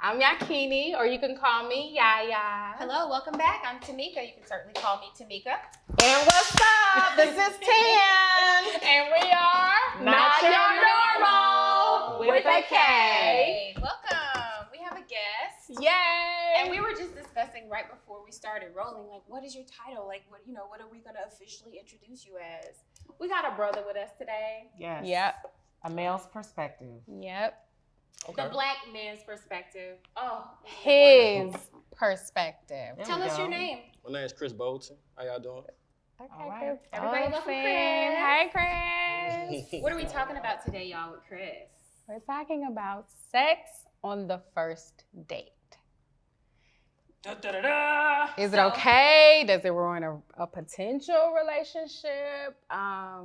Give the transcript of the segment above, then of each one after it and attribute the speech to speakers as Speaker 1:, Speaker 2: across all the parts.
Speaker 1: I'm Yakini, or you can call me Yaya.
Speaker 2: Hello, welcome back. I'm Tamika. You can certainly call me Tamika.
Speaker 1: And what's up? This is Tan. And we are Not Your Normal with a K.
Speaker 2: Welcome. We have a guest.
Speaker 1: Yay.
Speaker 2: And we were just discussing right before we started rolling, like, what is your title? Like, what are we going to officially introduce you as? We got a brother with us today.
Speaker 3: Yes.
Speaker 1: Yep.
Speaker 3: A male's perspective.
Speaker 1: Yep.
Speaker 2: Okay. The black man's perspective. Oh.
Speaker 1: His perspective.
Speaker 2: Tell us your name.
Speaker 4: My name is Chris Bolton. How y'all doing?
Speaker 1: Okay,
Speaker 3: All right.
Speaker 2: Everybody welcome Chris.
Speaker 1: Hi, Chris.
Speaker 2: What are we talking about today, y'all, with Chris?
Speaker 1: We're talking about sex on the first date.
Speaker 2: Da, da, da, da.
Speaker 1: Is it okay? Does it ruin a potential relationship? Yeah,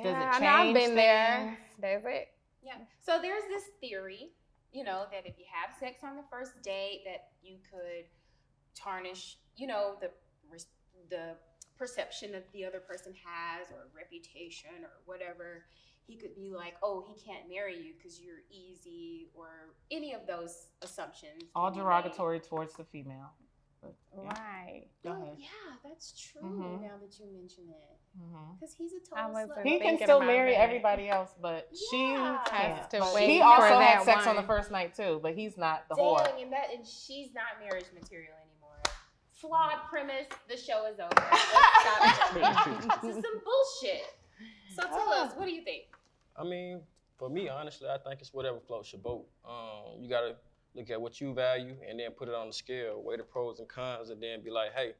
Speaker 3: Does it
Speaker 1: I know I've
Speaker 3: change
Speaker 1: been there.
Speaker 3: things?
Speaker 1: Does it?
Speaker 2: Yeah. So there's this theory, that if you have sex on the first date, that you could tarnish, the perception that the other person has, or reputation, or whatever. He could be like, oh, he can't marry you because you're easy, or any of those assumptions.
Speaker 3: All derogatory towards the female. But, yeah.
Speaker 1: Right.
Speaker 3: Go ahead.
Speaker 2: Yeah, that's true.
Speaker 3: Mhm.
Speaker 2: Now that you mention it,
Speaker 3: Mhm.
Speaker 2: because he's a
Speaker 1: I
Speaker 2: total
Speaker 1: wasn't
Speaker 2: slut.
Speaker 3: He can
Speaker 1: thinking
Speaker 3: still
Speaker 1: about
Speaker 3: marry
Speaker 1: that.
Speaker 3: everybody else, but she
Speaker 2: Yeah.
Speaker 3: can't.
Speaker 1: Has to
Speaker 3: But
Speaker 1: wait
Speaker 3: he
Speaker 1: for
Speaker 3: also
Speaker 1: that
Speaker 3: had sex on the
Speaker 1: one.
Speaker 3: first night too, but he's not the whore.
Speaker 2: Dang, and she's not marriage material anymore. Flawed premise. The show is over. Let's stop. This is some bullshit. So tell us, what do you think?
Speaker 4: I mean, for me, honestly, I think it's whatever floats your boat. You gotta look at what you value and then put it on the scale, weigh the pros and cons, and then be like, hey,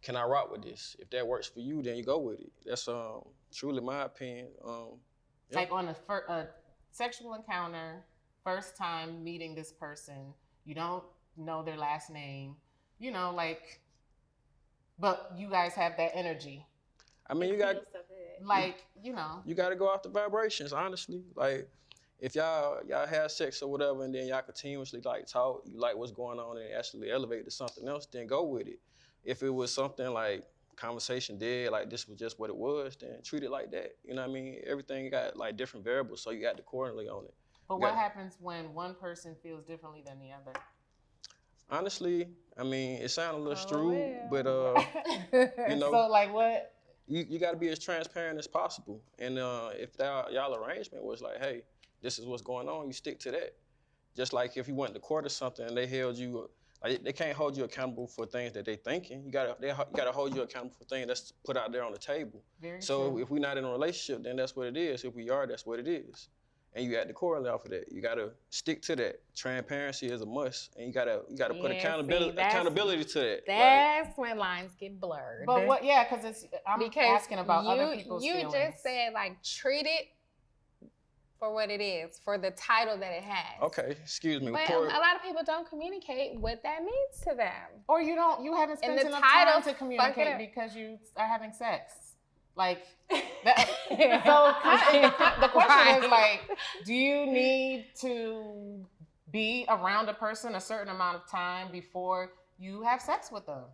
Speaker 4: can I rock with this? If that works for you, then you go with it. That's truly my opinion. Yeah.
Speaker 3: Like on a sexual encounter, first time meeting this person, you don't know their last name, but you guys have that energy.
Speaker 4: I mean, you got
Speaker 2: Feels so good.
Speaker 4: you got to go off the vibrations, honestly. Like, if y'all have sex or whatever, and then y'all continuously like talk, you like what's going on, and actually elevate to something else, then go with it. If it was something like conversation dead, like this was just what it was, then treat it like that. You know what I mean? Everything got like different variables, so you got to accordingly on it.
Speaker 3: But what happens when one person feels differently than the other?
Speaker 4: Honestly, I mean, it sounds a little strewed,
Speaker 1: well.
Speaker 4: but
Speaker 3: So like what?
Speaker 4: you got to be as transparent as possible. And if y'all arrangement was like, hey, this is what's going on, you stick to that. Just like if you went to court or something and they held you, like, they can't hold you accountable for things that they thinking. You gotta hold you accountable for things that's put out there on the table.
Speaker 3: Very
Speaker 4: So
Speaker 3: true.
Speaker 4: if we're not in a relationship, then that's what it is. If we are, that's what it is. And you got to correlate off of that. You gotta stick to that. Transparency is a must, and you gotta put accountability to that.
Speaker 1: That's when lines get blurred.
Speaker 3: But what? Yeah, because I'm
Speaker 1: Because
Speaker 3: asking about other people's feelings.
Speaker 1: You just said like treat it for what it is, for the title that it has.
Speaker 4: Okay, excuse me.
Speaker 1: But a lot of people don't communicate what that means to them.
Speaker 3: Or you haven't spent
Speaker 1: the
Speaker 3: enough
Speaker 1: title
Speaker 3: time to communicate
Speaker 1: fucking-
Speaker 3: because you are having sex. Like, the question is like, do you need to be around a person a certain amount of time before you have sex with them?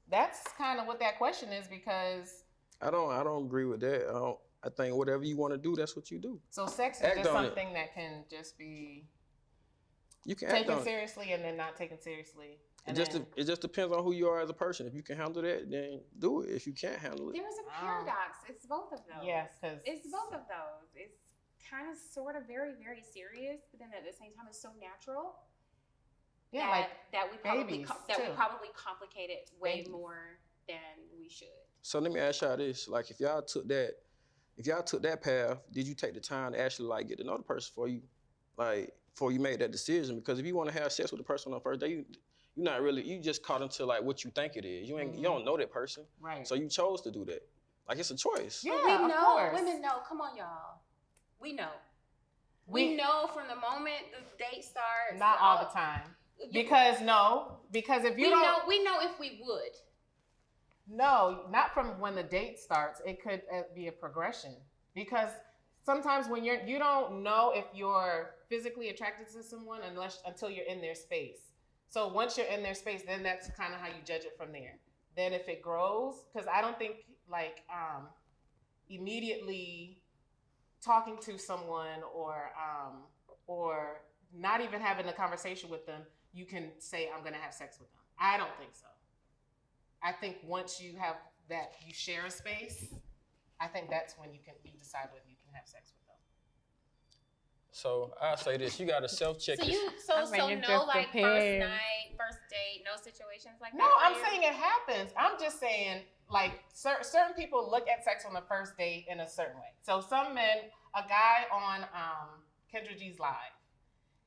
Speaker 3: That's kind of what that question is, because
Speaker 4: I don't agree with that. I think whatever you want to do, that's what you do.
Speaker 3: so sex is
Speaker 4: Act
Speaker 3: just
Speaker 4: on it.
Speaker 3: something that can just be
Speaker 4: You can act
Speaker 3: taken
Speaker 4: on it.
Speaker 3: seriously and then not taken seriously.
Speaker 4: It just depends on who you are as a person. If you can handle that, then do it. If you can't handle it,
Speaker 2: There's a paradox. It's both of those.
Speaker 3: Yes, because
Speaker 2: It's both of those. It's kind of sort of very, very serious, but then at the same time it's so natural.
Speaker 3: yeah, like
Speaker 2: that we probably
Speaker 3: babies,
Speaker 2: we
Speaker 3: too.
Speaker 2: probably complicate it way
Speaker 3: Babies.
Speaker 2: more than we should.
Speaker 4: so let me ask y'all this: like, if y'all took that path, did you take the time to actually like get to know the person before you made that decision? Because if you want to have sex with the person on the first day, you're not really, you just caught into like what you think it is. You don't know that person,
Speaker 3: right.
Speaker 4: so you chose to do that. Like, it's a choice.
Speaker 3: Yeah,
Speaker 2: we
Speaker 3: of
Speaker 2: know.
Speaker 3: course.
Speaker 2: Women know. Come on, y'all. We know. We know from the moment the date starts.
Speaker 3: Not all the time. Because if you don't,
Speaker 2: we know if we would.
Speaker 3: no, not from when the date starts. It could be a progression, because sometimes when you don't know if you're physically attracted to someone until you're in their space. So once you're in their space, then that's kind of how you judge it from there. Then if it grows, because I don't think like immediately talking to someone or not even having a conversation with them, you can say, I'm going to have sex with them. I don't think so. I think once you have that, you share a space, I think that's when you decide whether you can have sex with them.
Speaker 4: So I say this: you got to self-check.
Speaker 2: So no like first night, first date, no situations like that.
Speaker 3: No, I'm saying it happens. I'm just saying like certain people look at sex on the first date in a certain way. So some men, a guy on Kendra G's live,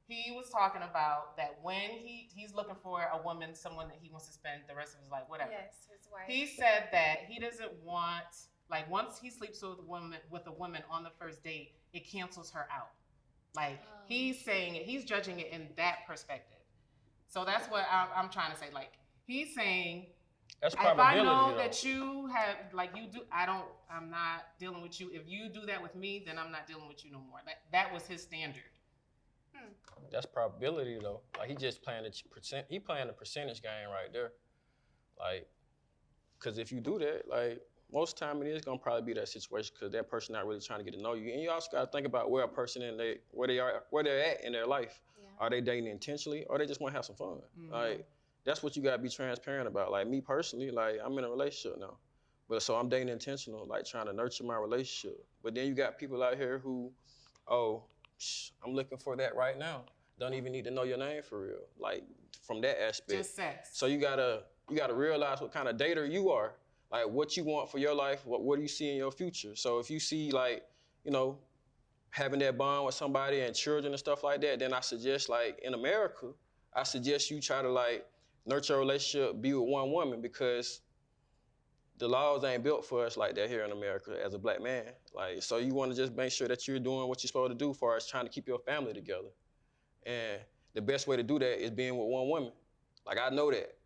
Speaker 3: he was talking about that when he's looking for a woman, someone that he wants to spend the rest of his life, whatever.
Speaker 2: Yes, his wife.
Speaker 3: He said that he doesn't want, like, once he sleeps with a woman on the first date, it cancels her out. Like, he's saying it, he's judging it in that perspective. So that's what I'm trying to say. Like, he's saying,
Speaker 4: That's
Speaker 3: if I know
Speaker 4: though.
Speaker 3: that you have, like, you do, I'm not dealing with you. If you do that with me, then I'm not dealing with you no more. That was his standard.
Speaker 4: That's probability though. Like he just playing he playing the percentage game right there. Like, cause if you do that, like most time it is gonna probably be that situation because that person not really trying to get to know you. And you also gotta think about where a person where they're at in their life. Yeah. Are they dating intentionally or they just wanna have some fun? Mm-hmm. Like that's what you gotta be transparent about. Like me personally, like I'm in a relationship now. But so I'm dating intentional, like trying to nurture my relationship. But then you got people out here who, I'm looking for that right now. Don't even need to know your name for real. Like from that aspect.
Speaker 3: Just sex.
Speaker 4: So you gotta realize what kind of dater you are. Like what you want for your life. What do you see in your future? So if you see like, having that bond with somebody and children and stuff like that, then I suggest like in America, I suggest you try to like nurture a relationship, be with one woman because the laws ain't built for us like that here in America as a black man. Like, so you want to just make sure that you're doing what you're supposed to do as far as trying to keep your family together. And the best way to do that is being with one woman. Like, I know that.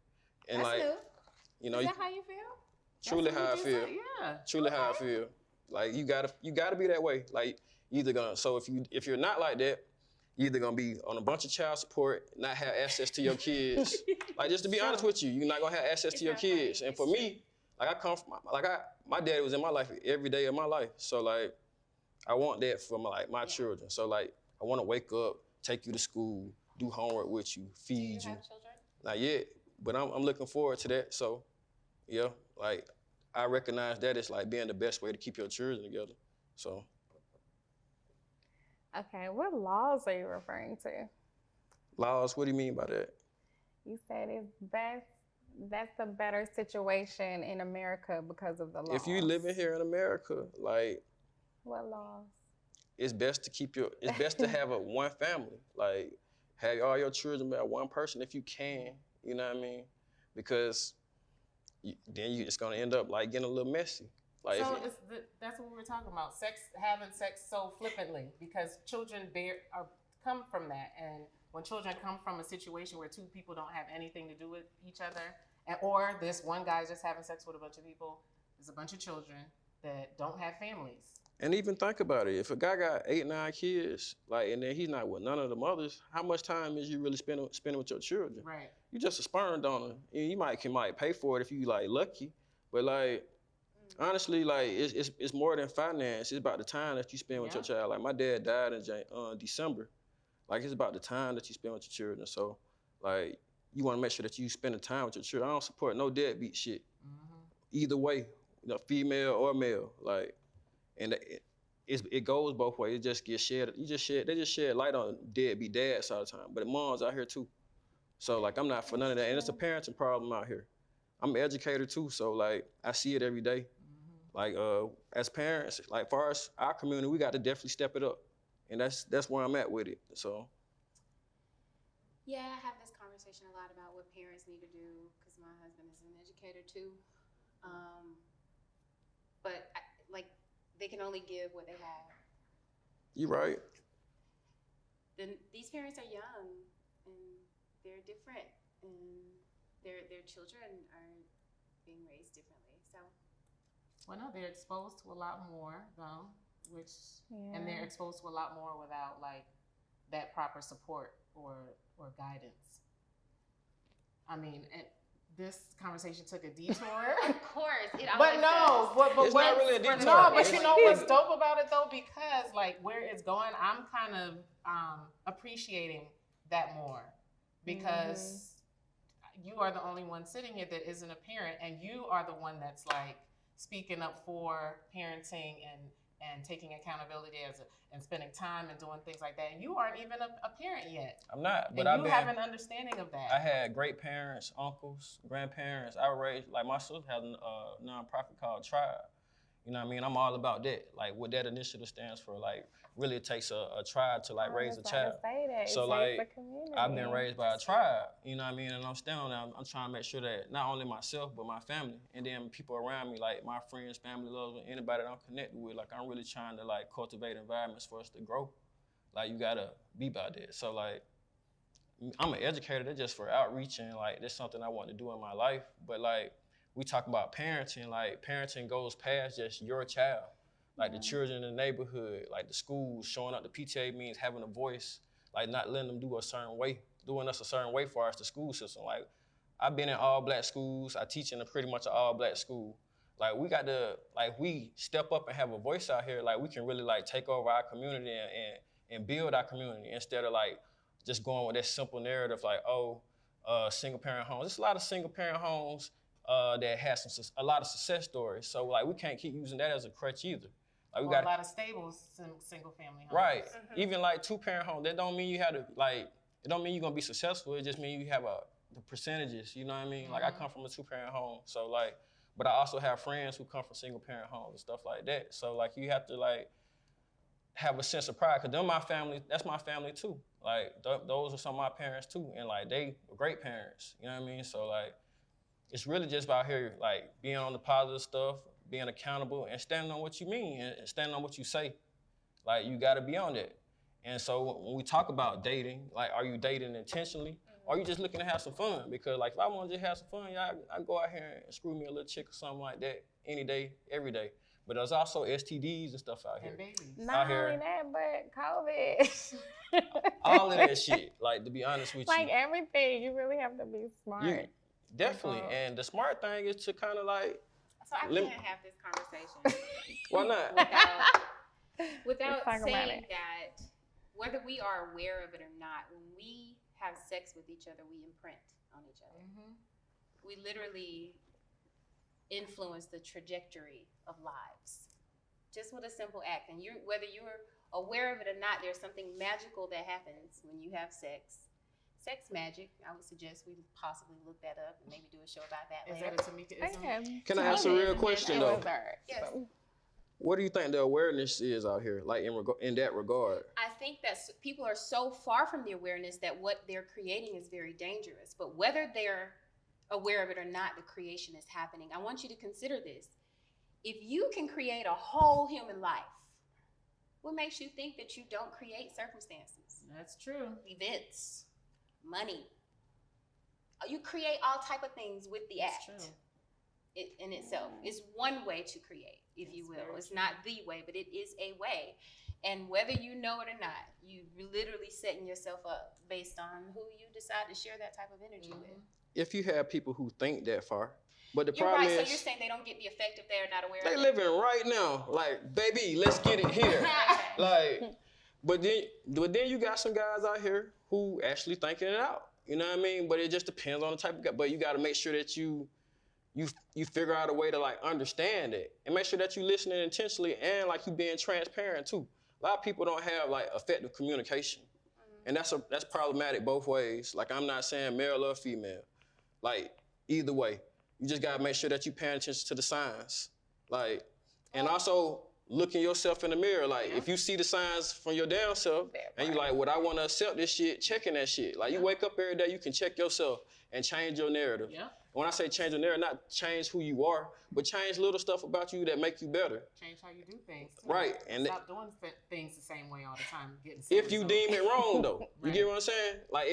Speaker 4: And
Speaker 2: that's
Speaker 4: like,
Speaker 2: new. Is that how you feel?
Speaker 4: Truly how I feel.
Speaker 3: Yeah.
Speaker 4: Truly how I feel. Like, you gotta be that way. Like, so if you're not like that, you're either gonna be on a bunch of child support, not have access to your kids. Like, just to be honest with you, you're not gonna have access to your kids. And for me, like I come from, my daddy was in my life every day of my life. So like, I want that for my children. So like, I want to wake up, take you to school, do homework with you, feed you.
Speaker 2: Do you have children?
Speaker 4: Not yet, but I'm looking forward to that. So, yeah, like I recognize that it's like being the best way to keep your children together. So.
Speaker 1: Okay, what laws are you referring to?
Speaker 4: Laws? What do you mean by that?
Speaker 1: You said that's a better situation in America because of the laws.
Speaker 4: If you living here in America, like.
Speaker 1: What laws?
Speaker 4: It's best to have one family. Like, have all your children by one person if you can, you know what I mean? Because then it's gonna end up like getting a little messy. Like,
Speaker 3: so that's what we were talking about, having sex so flippantly, because children come from that. And when children come from a situation where two people don't have anything to do with each other, or this one guy's just having sex with a bunch of people, there's a bunch of children that don't have families.
Speaker 4: And even think about it. If a guy got 8, 9 kids, like, and then he's not with none of the mothers, how much time is you really spending with your children?
Speaker 3: Right.
Speaker 4: You just a sperm donor. And you might pay for it if you like lucky, but like honestly, like it's more than finance. It's about the time that you spend with your child. Like my dad died in December. Like it's about the time that you spend with your children. So like you want to make sure that you spend the time with your children. I don't support no deadbeat shit. Mm-hmm. Either way, female or male. Like. And it goes both ways. It just gets shared. They just shed light on deadbeat dads all the time. But moms out here too. So like I'm not for none of that. And it's a parenting problem out here. I'm an educator too, so like I see it every day. Mm-hmm. Like as parents, like far as our community, we got to definitely step it up. And that's where I'm at with it. So
Speaker 2: yeah, I have this conversation a lot about what parents need to do because my husband is an educator too. But they can only give what they have.
Speaker 4: You're right.
Speaker 2: These parents are young and they're different, and their children are being raised differently. So,
Speaker 3: well, no, they're exposed to a lot more though, and they're exposed to a lot more without like that proper support or guidance. I mean, this conversation took a detour.
Speaker 2: Of course, it
Speaker 3: but no, but
Speaker 4: it's not really a detour.
Speaker 3: No, but you know what's dope about it though, because like where it's going, I'm kind of appreciating that more, because you are the only one sitting here that isn't a parent, and you are the one that's like speaking up for parenting and taking accountability and spending time and doing things like that. And you aren't even a parent yet.
Speaker 4: I'm not, but
Speaker 3: and you have an understanding of that.
Speaker 4: I had great parents, uncles, grandparents. I raised, like my sister has a nonprofit called Tribe. You know what I mean? I'm all about that. Like what that initiative stands for. Like really it takes a tribe to like raise a child. So like I've been raised by a tribe, you know what I mean? And I'm standing on that. I'm trying to make sure that not only myself, but my family and then people around me, like my friends, family, loved ones, anybody that I'm connected with, like I'm really trying to like cultivate environments for us to grow. Like you gotta be about that. So like I'm an educator, that's just for outreach and like that's something I want to do in my life. But like we talk about parenting, like parenting goes past just your child. Like the children in the neighborhood, like the schools, showing up to PTA means having a voice, like not letting them do a certain way, doing us a certain way for us, the school system. Like I've been in all black schools, I teach in a pretty much an all black school. Like we got to, like we step up and have a voice out here, like we can really like take over our community and build our community instead of like just going with that simple narrative like, oh, single parent homes. There's a lot of single parent homes that has a lot of success stories. So like we can't keep using that as a crutch either. Like we got
Speaker 3: a lot of stable single family homes.
Speaker 4: Right. Even like 2-parent homes, that don't mean you have to like, it don't mean you're gonna be successful. It just means you have the percentages, you know what I mean? Like I come from a 2-parent home. So like, but I also have friends who come from single parent homes and stuff like that. So like you have to like have a sense of pride, cause they're my family, that's my family too. Like those are some of my parents too. And like they were great parents, you know what I mean? So like, it's really just about here, like being on the positive stuff, being accountable and standing on what you mean and standing on what you say. Like you gotta be on that. And so when we talk about dating, like are you dating intentionally? Or are you just looking to have some fun? Because like if I wanna just have some fun, yeah, I go out here and screw me a little chick or something like that any day, every day. But there's also STDs and stuff out here.
Speaker 3: And babies.
Speaker 1: Not only that, but COVID.
Speaker 4: All of that shit, like to be honest with you.
Speaker 1: Like everything, you really have to be smart.
Speaker 4: Definitely. And the smart thing is to kind of like,
Speaker 2: so I can't have this conversation.
Speaker 4: Why not?
Speaker 2: Without saying that, whether we are aware of it or not, when we have sex with each other, we imprint on each other. We literally influence the trajectory of lives, just with a simple act. And whether you're aware of it or not, there's something magical that happens when you have sex. Sex magic. I would suggest we possibly look that up and maybe do a show about that later.
Speaker 3: Is that a Tamika-ism?
Speaker 4: Can I ask a real question though?
Speaker 2: Yes.
Speaker 4: What do you think the awareness is out here, like in that regard?
Speaker 2: I think that people are so far from the awareness that what they're creating is very dangerous. But whether they're aware of it or not, the creation is happening. I want you to consider this. If you can create a whole human life, what makes you think that you don't create circumstances?
Speaker 3: That's true.
Speaker 2: Events, money. You create all type of things with the act.
Speaker 3: True.
Speaker 2: It in itself. It's one way to create, if you will. It's not the way, but it is a way. And whether you know it or not, you literally setting yourself up based on who you decide to share that type of energy with.
Speaker 4: If you have people who think that far, but the
Speaker 2: You're
Speaker 4: problem
Speaker 2: right,
Speaker 4: is,
Speaker 2: so you're saying they don't get the effect if they're not aware
Speaker 4: they
Speaker 2: of it?
Speaker 4: living right now. Like, baby, let's get it here. Like, but then you got some guys out here who actually thinking it out. You know what I mean? But it just depends on the type of guy. But you got to make sure that you figure out a way to like understand it and make sure that you listening intentionally and like you being transparent too. A lot of people don't have like effective communication, and that's problematic both ways. Like I'm not saying male or female, like either way. You just gotta make sure that you paying attention to the signs, like, and also looking yourself in the mirror. Like if you see the signs from your damn self and you like, would I want to accept this shit? Checking that shit. Like you wake up every day, you can check yourself and change your narrative.
Speaker 3: Yeah.
Speaker 4: When I say change your narrative, not change who you are, but change little stuff about you that make you better.
Speaker 3: Change how you do things. Too.
Speaker 4: Right. And
Speaker 3: stop doing things the same way all the time.
Speaker 4: If you deem it wrong, though, you get what I'm saying? Like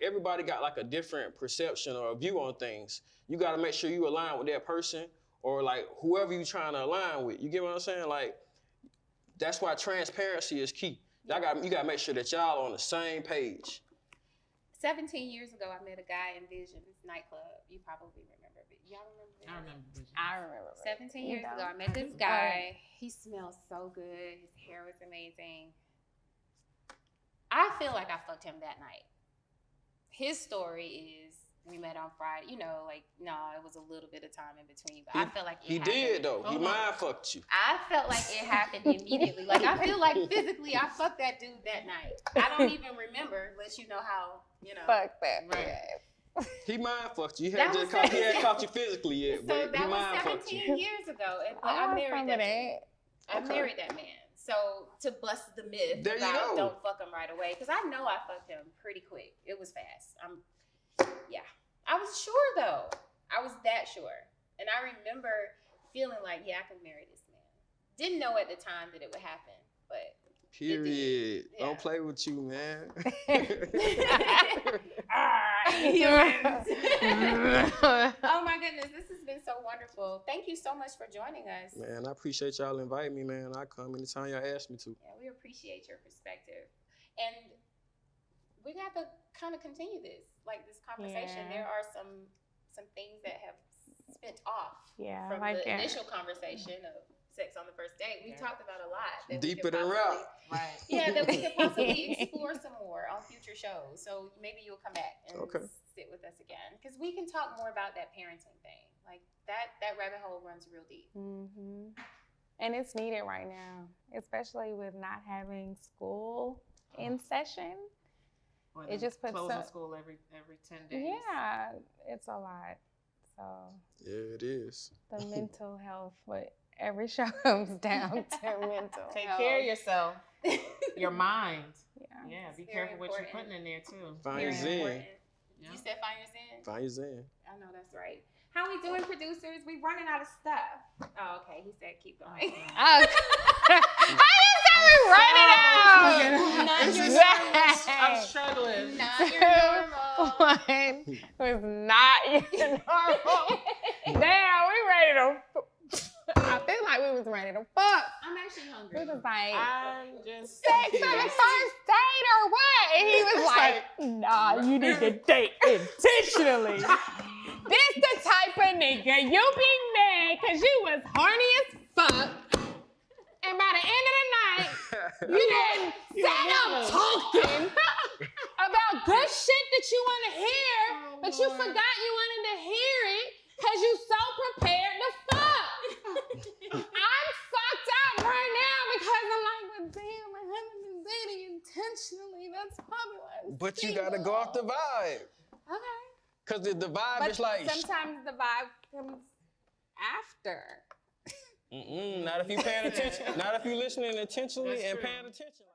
Speaker 4: everybody got like a different perception or a view on things. You got to make sure you align with that person or like whoever you trying to align with. You get what I'm saying? Like that's why transparency is key. You got to make sure that y'all on the same page.
Speaker 2: 17 years ago, I met a guy in Vision, this nightclub. You probably remember it. Y'all remember Vision?
Speaker 3: I remember Vision.
Speaker 1: I remember.
Speaker 2: 17 years ago, I met this guy. He smelled so good. His hair was amazing. I feel like I fucked him that night. His story is we met on Friday. You know, like, no, it was a little bit of time in between. But I felt like it happened.
Speaker 4: He did, though. He mind fucked you.
Speaker 2: I felt like it happened immediately. Like, I feel like physically I fucked that dude that night. I don't even remember, unless you know how, you know.
Speaker 1: Fuck that.
Speaker 2: Right.
Speaker 4: He mind fucked you. He
Speaker 2: That
Speaker 4: had
Speaker 2: was
Speaker 4: just he had caught you physically yet,
Speaker 2: So
Speaker 4: but
Speaker 2: that
Speaker 4: he mind
Speaker 2: was
Speaker 4: fucked
Speaker 2: 17
Speaker 4: you.
Speaker 2: years ago. And I married that man. I married that man. So to bust the myth
Speaker 4: There you
Speaker 2: about
Speaker 4: go.
Speaker 2: don't fuck him right away, because I know I fucked him pretty quick. It was fast. Yeah. I was sure though. I was that sure. And I remember feeling like, yeah, I can marry this man. Didn't know at the time that it would happen, but
Speaker 4: Period.
Speaker 2: Yeah.
Speaker 4: Don't play with you, man.
Speaker 2: Oh my goodness, this has been so wonderful. Thank you so much for joining us.
Speaker 4: Man, I appreciate y'all inviting me, man. I come anytime y'all ask me to.
Speaker 2: Yeah, we appreciate your perspective. And we have to kind of continue this conversation.
Speaker 1: Yeah.
Speaker 2: There are some things that have spent off
Speaker 1: Yeah,
Speaker 2: from
Speaker 1: like
Speaker 2: the
Speaker 1: it.
Speaker 2: initial conversation of sex on the first date. We talked about a lot. That we
Speaker 4: Deeper
Speaker 2: could
Speaker 4: than
Speaker 2: possibly-
Speaker 4: rap.
Speaker 3: Right.
Speaker 2: Yeah, that we could possibly explore some more on future shows. So maybe you'll come back and sit with us again, because we can talk more about that parenting thing. Like that rabbit hole runs real deep.
Speaker 1: Mm-hmm. And it's needed right now, especially with not having school in session.
Speaker 3: Or
Speaker 1: It just puts
Speaker 3: closing
Speaker 1: up-
Speaker 3: school every 10 days.
Speaker 1: Yeah, it's a lot. So
Speaker 4: Yeah, it is.
Speaker 1: the mental health, but every show comes down to mental
Speaker 3: Take
Speaker 1: health.
Speaker 3: care of yourself, your mind.
Speaker 1: Yeah.
Speaker 3: Yeah, be
Speaker 2: Very
Speaker 3: careful what you're
Speaker 2: important.
Speaker 3: putting in there too.
Speaker 4: Find
Speaker 2: Very
Speaker 4: your zen.
Speaker 2: important.
Speaker 3: Yeah.
Speaker 2: You said find your zen?
Speaker 4: Find your zen.
Speaker 2: I know that's right. How we doing, producers? We running out of stuff. Oh, okay. He said keep going.
Speaker 1: Oh. I didn't say we run it out.
Speaker 2: Not your
Speaker 3: I'm
Speaker 1: That
Speaker 3: struggling.
Speaker 2: Not your normal.
Speaker 1: one was not your normal. Damn, we ready to. I feel like we was ready to fuck.
Speaker 2: I'm actually
Speaker 1: We
Speaker 2: hungry.
Speaker 1: was like,
Speaker 3: I'm just
Speaker 1: sex on the first date or what? And he was like, nah, you need to date intentionally. This the type of nigga you be mad because you was horny as fuck. And by the end of the night, you done sat up talking about good shit that you want to hear, but you forgot you wanted to hear it because you so prepared to fuck. I'm fucked up right now because I'm like, well, damn, I haven't been dating intentionally. That's probably why I'm
Speaker 4: But you gotta go off the vibe.
Speaker 1: Okay.
Speaker 4: Cause the vibe
Speaker 1: But
Speaker 4: is like,
Speaker 1: sometimes the vibe comes after.
Speaker 4: not if you paying attention. Not if you listening intentionally
Speaker 3: That's
Speaker 4: and
Speaker 3: true.
Speaker 4: paying attention.